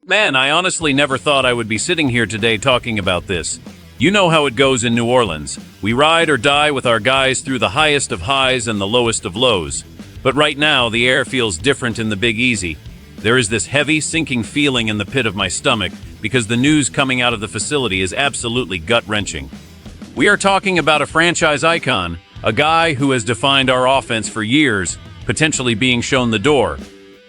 Man, I honestly never thought I would be sitting here today talking about this. You know how it goes in New Orleans. We ride or die with our guys through the highest of highs and the lowest of lows. But right now, the air feels different in the Big Easy. There is this heavy, sinking feeling in the pit of my stomach because the news coming out of the facility is absolutely gut-wrenching. We are talking about a franchise icon, a guy who has defined our offense for years, potentially being shown the door.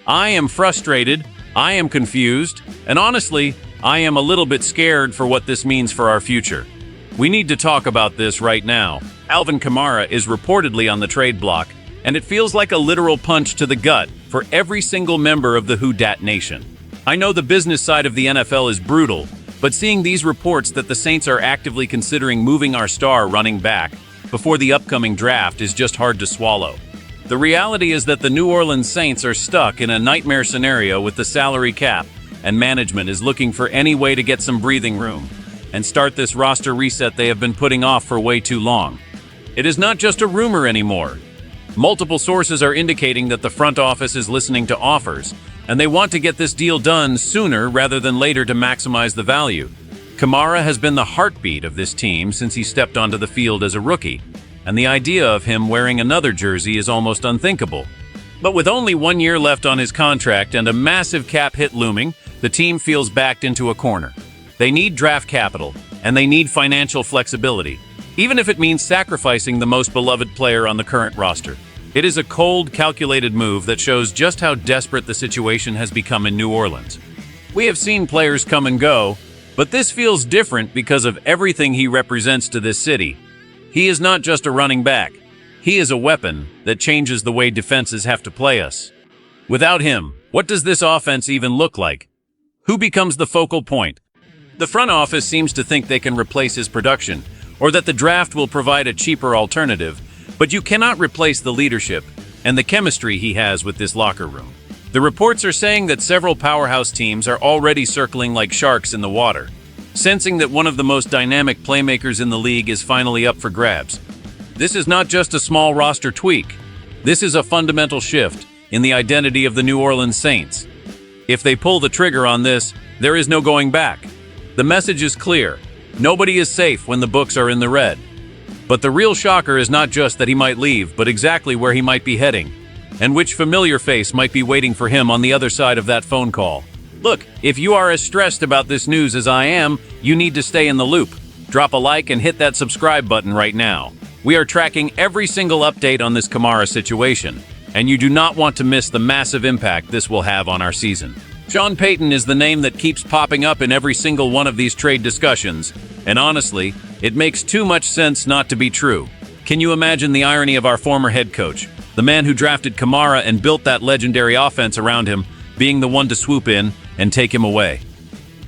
I am frustrated, I am confused, and honestly, I am a little bit scared for what this means for our future. We need to talk about this right now. Alvin Kamara is reportedly on the trade block, and it feels like a literal punch to the gut for every single member of the Who Dat Nation. I know the business side of the NFL is brutal, but seeing these reports that the Saints are actively considering moving our star running back before the upcoming draft is just hard to swallow. The reality is that the New Orleans Saints are stuck in a nightmare scenario with the salary cap, and management is looking for any way to get some breathing room and start this roster reset they have been putting off for way too long. It is not just a rumor anymore. Multiple sources are indicating that the front office is listening to offers, and they want to get this deal done sooner rather than later to maximize the value. Kamara has been the heartbeat of this team since he stepped onto the field as a rookie, and the idea of him wearing another jersey is almost unthinkable. But with only 1 year left on his contract and a massive cap hit looming, the team feels backed into a corner. They need draft capital, and they need financial flexibility, even if it means sacrificing the most beloved player on the current roster. It is a cold, calculated move that shows just how desperate the situation has become in New Orleans. We have seen players come and go, but this feels different because of everything he represents to this city. He is not just a running back. He is a weapon that changes the way defenses have to play us. Without him, what does this offense even look like? Who becomes the focal point? The front office seems to think they can replace his production, or that the draft will provide a cheaper alternative, but you cannot replace the leadership and the chemistry he has with this locker room. The reports are saying that several powerhouse teams are already circling like sharks in the water, sensing that one of the most dynamic playmakers in the league is finally up for grabs. This is not just a small roster tweak. This is a fundamental shift in the identity of the New Orleans Saints. If they pull the trigger on this, there is no going back. The message is clear. Nobody is safe when the books are in the red. But the real shocker is not just that he might leave, but exactly where he might be heading, and which familiar face might be waiting for him on the other side of that phone call. Look, if you are as stressed about this news as I am, you need to stay in the loop. Drop a like and hit that subscribe button right now. We are tracking every single update on this Kamara situation, and you do not want to miss the massive impact this will have on our season. Sean Payton is the name that keeps popping up in every single one of these trade discussions, and honestly, it makes too much sense not to be true. Can you imagine the irony of our former head coach, the man who drafted Kamara and built that legendary offense around him, being the one to swoop in and take him away?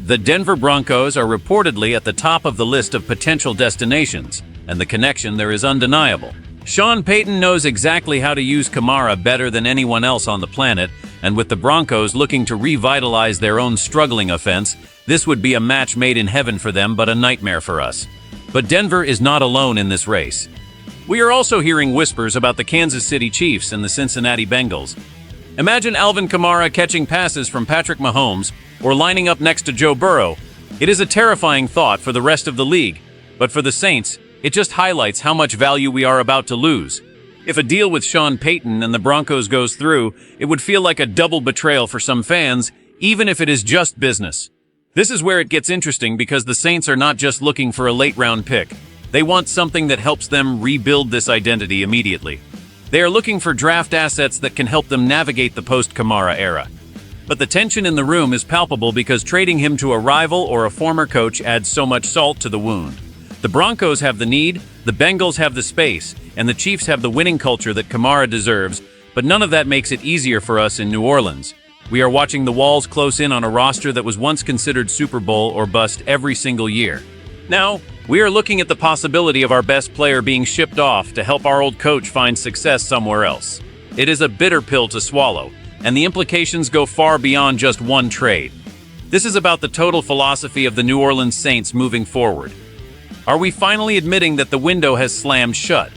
The Denver Broncos are reportedly at the top of the list of potential destinations, and the connection there is undeniable. Sean Payton knows exactly how to use Kamara better than anyone else on the planet, and with the Broncos looking to revitalize their own struggling offense, this would be a match made in heaven for them, but a nightmare for us. But Denver is not alone in this race. We are also hearing whispers about the Kansas City Chiefs and the Cincinnati Bengals. Imagine Alvin Kamara catching passes from Patrick Mahomes or lining up next to Joe Burrow. It is a terrifying thought for the rest of the league, but for the Saints, it just highlights how much value we are about to lose. If a deal with Sean Payton and the Broncos goes through, it would feel like a double betrayal for some fans, even if it is just business. This is where it gets interesting because the Saints are not just looking for a late-round pick. They want something that helps them rebuild this identity immediately. They are looking for draft assets that can help them navigate the post-Kamara era. But the tension in the room is palpable because trading him to a rival or a former coach adds so much salt to the wound. The Broncos have the need, the Bengals have the space, and the Chiefs have the winning culture that Kamara deserves, but none of that makes it easier for us in New Orleans. We are watching the walls close in on a roster that was once considered Super Bowl or bust every single year. Now, we are looking at the possibility of our best player being shipped off to help our old coach find success somewhere else. It is a bitter pill to swallow, and the implications go far beyond just one trade. This is about the total philosophy of the New Orleans Saints moving forward. Are we finally admitting that the window has slammed shut?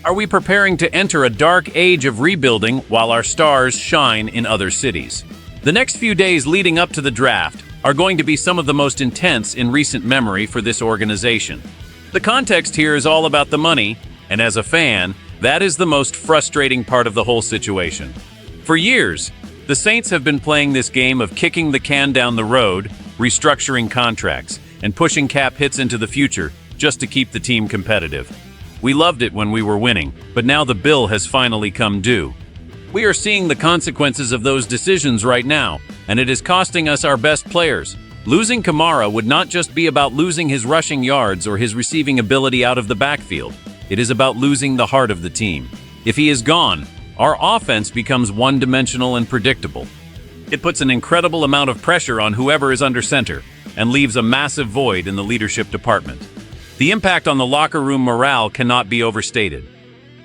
Are we preparing to enter a dark age of rebuilding while our stars shine in other cities? The next few days leading up to the draft are going to be some of the most intense in recent memory for this organization. The context here is all about the money, and as a fan, that is the most frustrating part of the whole situation. For years, the Saints have been playing this game of kicking the can down the road, restructuring contracts, and pushing cap hits into the future just to keep the team competitive. We loved it when we were winning, but now the bill has finally come due. We are seeing the consequences of those decisions right now, and it is costing us our best players. Losing Kamara would not just be about losing his rushing yards or his receiving ability out of the backfield. It is about losing the heart of the team. If he is gone, our offense becomes one-dimensional and predictable. It puts an incredible amount of pressure on whoever is under center and leaves a massive void in the leadership department. The impact on the locker room morale cannot be overstated.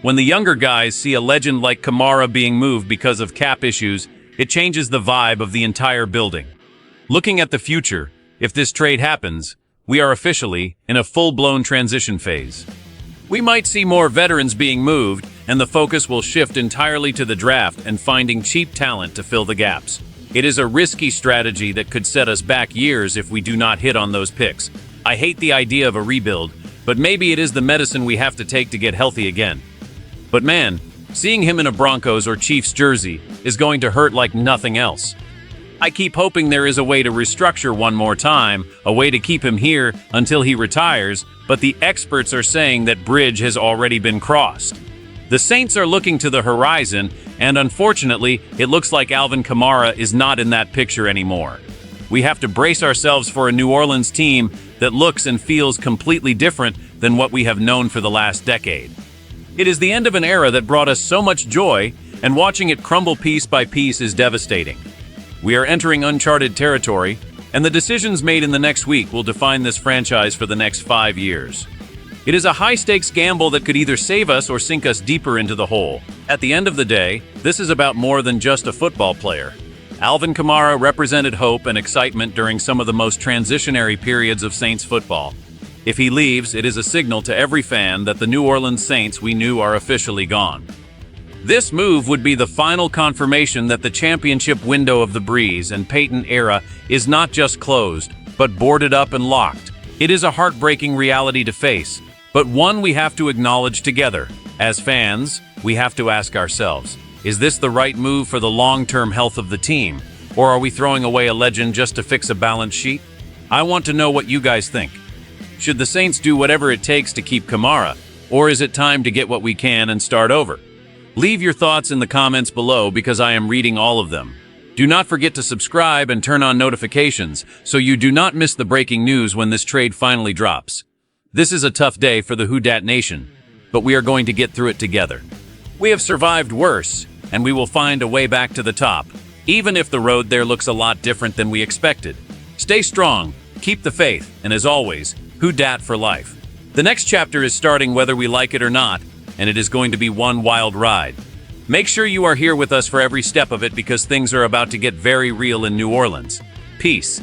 When the younger guys see a legend like Kamara being moved because of cap issues, it changes the vibe of the entire building. Looking at the future, if this trade happens, we are officially in a full-blown transition phase. We might see more veterans being moved, and the focus will shift entirely to the draft and finding cheap talent to fill the gaps. It is a risky strategy that could set us back years if we do not hit on those picks. I hate the idea of a rebuild, but maybe it is the medicine we have to take to get healthy again. But man, seeing him in a Broncos or Chiefs jersey is going to hurt like nothing else. I keep hoping there is a way to restructure one more time, a way to keep him here until he retires, but the experts are saying that bridge has already been crossed. The Saints are looking to the horizon, and unfortunately, it looks like Alvin Kamara is not in that picture anymore. We have to brace ourselves for a New Orleans team that looks and feels completely different than what we have known for the last decade. It is the end of an era that brought us so much joy, and watching it crumble piece by piece is devastating. We are entering uncharted territory, and the decisions made in the next week will define this franchise for the next 5 years. It is a high-stakes gamble that could either save us or sink us deeper into the hole. At the end of the day, this is about more than just a football player. Alvin Kamara represented hope and excitement during some of the most transitionary periods of Saints football. If he leaves, it is a signal to every fan that the New Orleans Saints we knew are officially gone. This move would be the final confirmation that the championship window of the Breeze and Peyton era is not just closed, but boarded up and locked. It is a heartbreaking reality to face, but one we have to acknowledge together. As fans, we have to ask ourselves, is this the right move for the long-term health of the team, or are we throwing away a legend just to fix a balance sheet? I want to know what you guys think. Should the Saints do whatever it takes to keep Kamara, or is it time to get what we can and start over? Leave your thoughts in the comments below because I am reading all of them. Do not forget to subscribe and turn on notifications so you do not miss the breaking news when this trade finally drops. This is a tough day for the Who Dat Nation, but we are going to get through it together. We have survived worse, and we will find a way back to the top, even if the road there looks a lot different than we expected. Stay strong, keep the faith, and as always, Who Dat for life. The next chapter is starting whether we like it or not, and it is going to be one wild ride. Make sure you are here with us for every step of it because things are about to get very real in New Orleans. Peace.